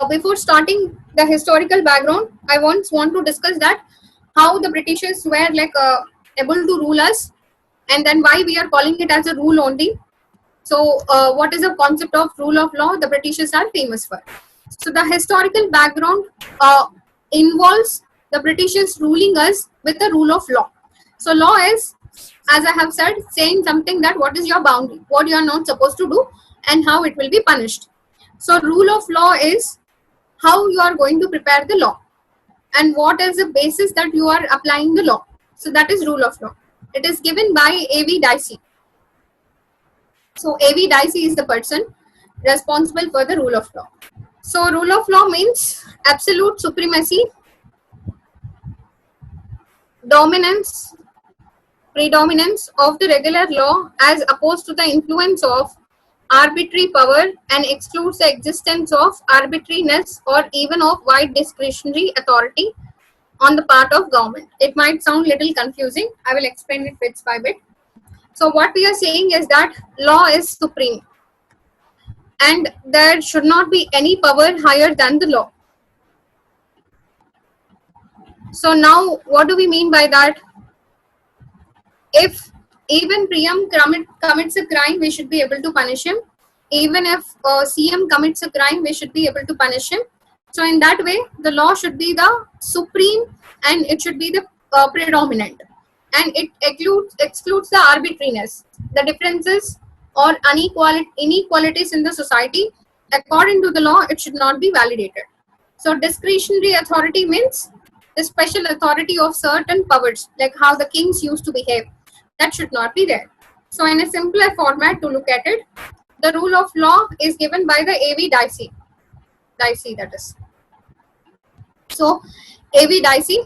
before starting the historical background, I once want to discuss that how the Britishers were like able to rule us, and then why we are calling it as a rule only. So what is the concept of rule of law the Britishers are famous for? So the historical background involves the Britishers ruling us with the rule of law. So law is, as I have said, saying something that what is your boundary, what you are not supposed to do, and how it will be punished. So rule of law is how you are going to prepare the law and what is the basis that you are applying the law. So that is rule of law. It is given by A.V. Dicey. So A.V. Dicey is the person responsible for the rule of law. So rule of law means absolute supremacy, dominance, predominance of the regular law as opposed to the influence of arbitrary power, and excludes the existence of arbitrariness or even of wide discretionary authority on the part of government. It might sound little confusing. I will explain it bit by bit. So what we are saying is that law is supreme and there should not be any power higher than the law. So now what do we mean by that? If even PM commits a crime, we should be able to punish him. Even if CM commits a crime, we should be able to punish him. So in that way, the law should be the supreme and it should be the predominant. And it excludes the arbitrariness, the differences or inequalities in the society. According to the law, it should not be validated. So discretionary authority means the special authority of certain powers, like how the kings used to behave. That should not be there. So in a simpler format to look at it, the rule of law is given by the A.V. Dicey. Dicey, that is. So A.V. Dicey,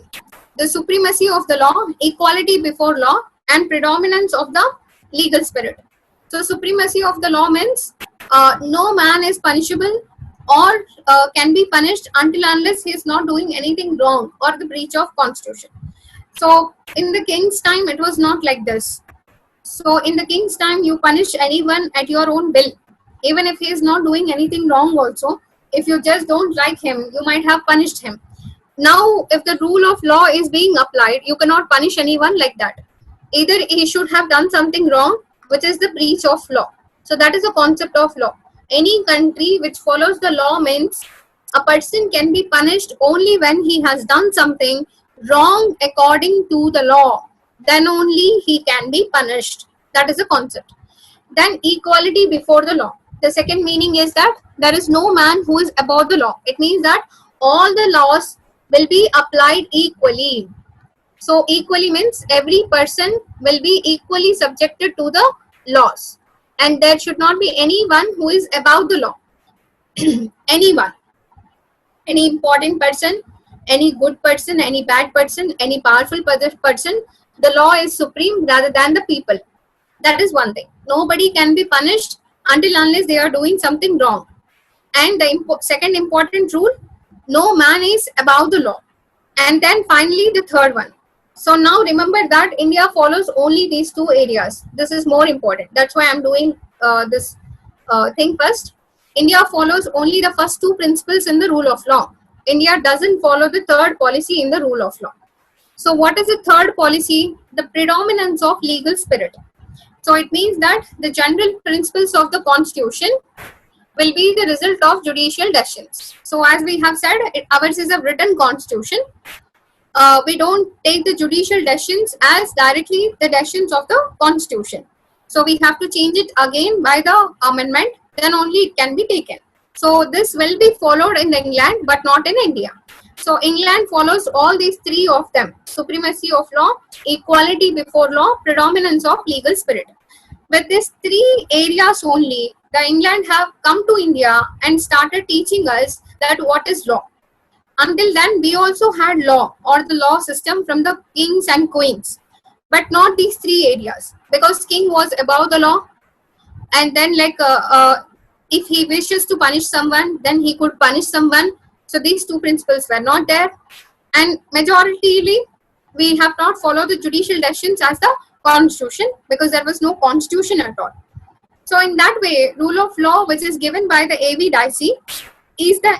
the supremacy of the law, equality before law, and predominance of the legal spirit. So supremacy of the law means no man is punishable or can be punished until unless he is not doing anything wrong or the breach of constitution. So in the king's time, it was not like this. So in the king's time, you punish anyone at your own will, even if he is not doing anything wrong also. If you just don't like him, you might have punished him. Now, if the rule of law is being applied, you cannot punish anyone like that. Either he should have done something wrong, which is the breach of law. So that is the concept of law. Any country which follows the law means a person can be punished only when he has done something wrong according to the law. Then only he can be punished. That is the concept. Then equality before the law. The second meaning is that there is no man who is above the law. It means that all the laws will be applied equally. So equally means every person will be equally subjected to the laws. And there should not be anyone who is above the law. Anyone. Any important person, any good person, any bad person, any powerful person, the law is supreme rather than the people. That is one thing. Nobody can be punished until unless they are doing something wrong. And the second important rule, no man is above the law. And then finally the third one. So now remember that India follows only these two areas. This is more important. That's why I'm doing this thing first. India follows only the first two principles in the rule of law. India doesn't follow the third policy in the rule of law. So what is the third policy? The predominance of legal spirit. So it means that the general principles of the constitution will be the result of judicial decisions. So as we have said, ours is a written constitution. We don't take the judicial decisions as directly the decisions of the constitution. So we have to change it again by the amendment, then only it can be taken. So this will be followed in England but not in India. So England follows all these three of them: supremacy of law, equality before law, predominance of legal spirit. With these three areas only, the England have come to India and started teaching us that what is law. Until then, we also had law or the law system from the kings and queens, but not these three areas, because king was above the law, and then if he wishes to punish someone, then he could punish someone. So these two principles were not there, and majoritarily we have not followed the judicial decisions as the constitution because there was no constitution at all. So in that way, rule of law, which is given by the A.V. Dicey, is the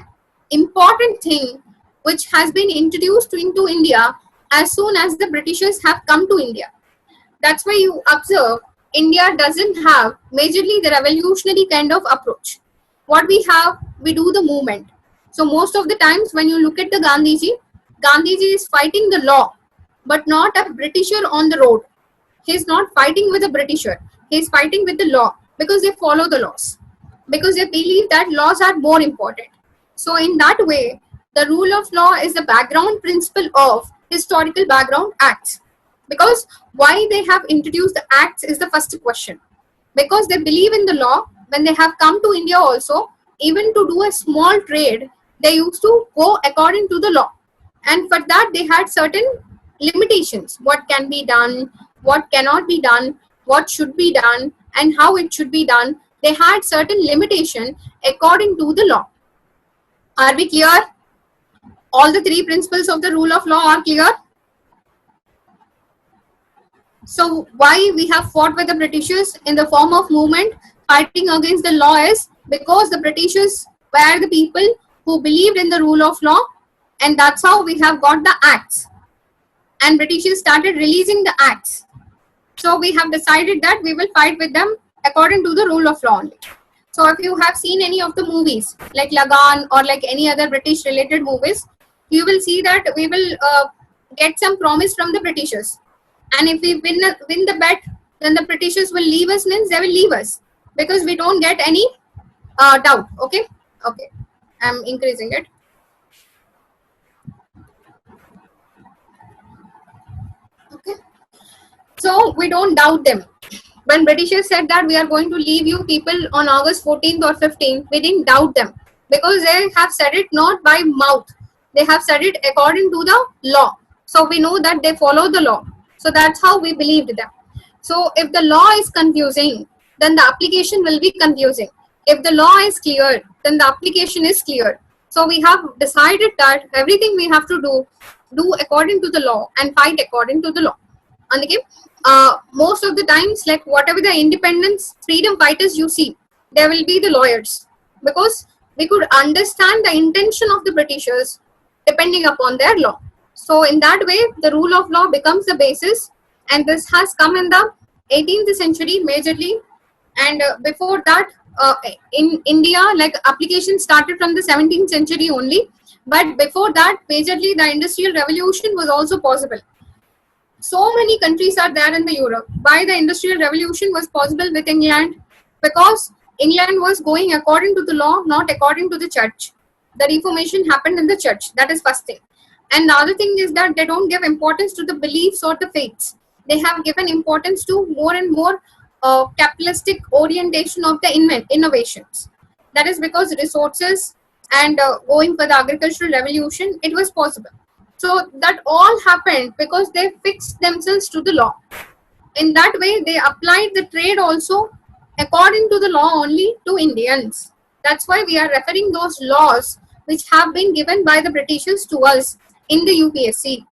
important thing which has been introduced into India as soon as the Britishers have come to India. That's why you observe India doesn't have majorly the revolutionary kind of approach. What we have, we do the movement. So most of the times when you look at the Gandhiji, Gandhiji is fighting the law, but not a Britisher on the road. He's not fighting with a Britisher. He's fighting with the law because they follow the laws, because they believe that laws are more important. So in that way, the rule of law is the background principle of historical background acts. Because why they have introduced the acts is the first question. Because they believe in the law. When they have come to India also, even to do a small trade, they used to go according to the law. And for that, they had certain limitations. What can be done, what cannot be done, what should be done, and how it should be done. They had certain limitation according to the law. Are we clear? All the three principles of the rule of law are clear? So why we have fought with the Britishers in the form of movement fighting against the law is because the Britishers were the people who believed in the rule of law, and that's how we have got the acts. And Britishers started releasing the acts. So we have decided that we will fight with them according to the rule of law only. So if you have seen any of the movies like Lagan or like any other British related movies, you will see that we will get some promise from the Britishers. And if we win the bet, then the Britishers will leave us, means they will leave us, because we don't get any doubt. Okay. I'm increasing it. Okay. So we don't doubt them. When Britishers said that we are going to leave you people on August 14th or 15th, we didn't doubt them, because they have said it not by mouth. They have said it according to the law. So we know that they follow the law. So that's how we believed them. So if the law is confusing, then the application will be confusing. If the law is clear, then the application is clear. So we have decided that everything we have to do according to the law and fight according to the law. And again, most of the times, like whatever the independence, freedom fighters you see, there will be the lawyers, because we could understand the intention of the Britishers depending upon their law. So in that way, the rule of law becomes the basis, and this has come in the 18th century majorly. And before that, in India, like application started from the 17th century only. But before that, majorly the industrial revolution was also possible. So many countries are there in the Europe. Why the industrial revolution was possible with England? Because England was going according to the law, not according to the church. The reformation happened in the church. That is first thing. And the other thing is that they don't give importance to the beliefs or the faiths. They have given importance to more and more capitalistic orientation of the innovations. That is because resources and going for the agricultural revolution, it was possible. So that all happened because they fixed themselves to the law. In that way, they applied the trade also according to the law only to Indians. That's why we are referring those laws which have been given by the Britishers to us in the UPSC.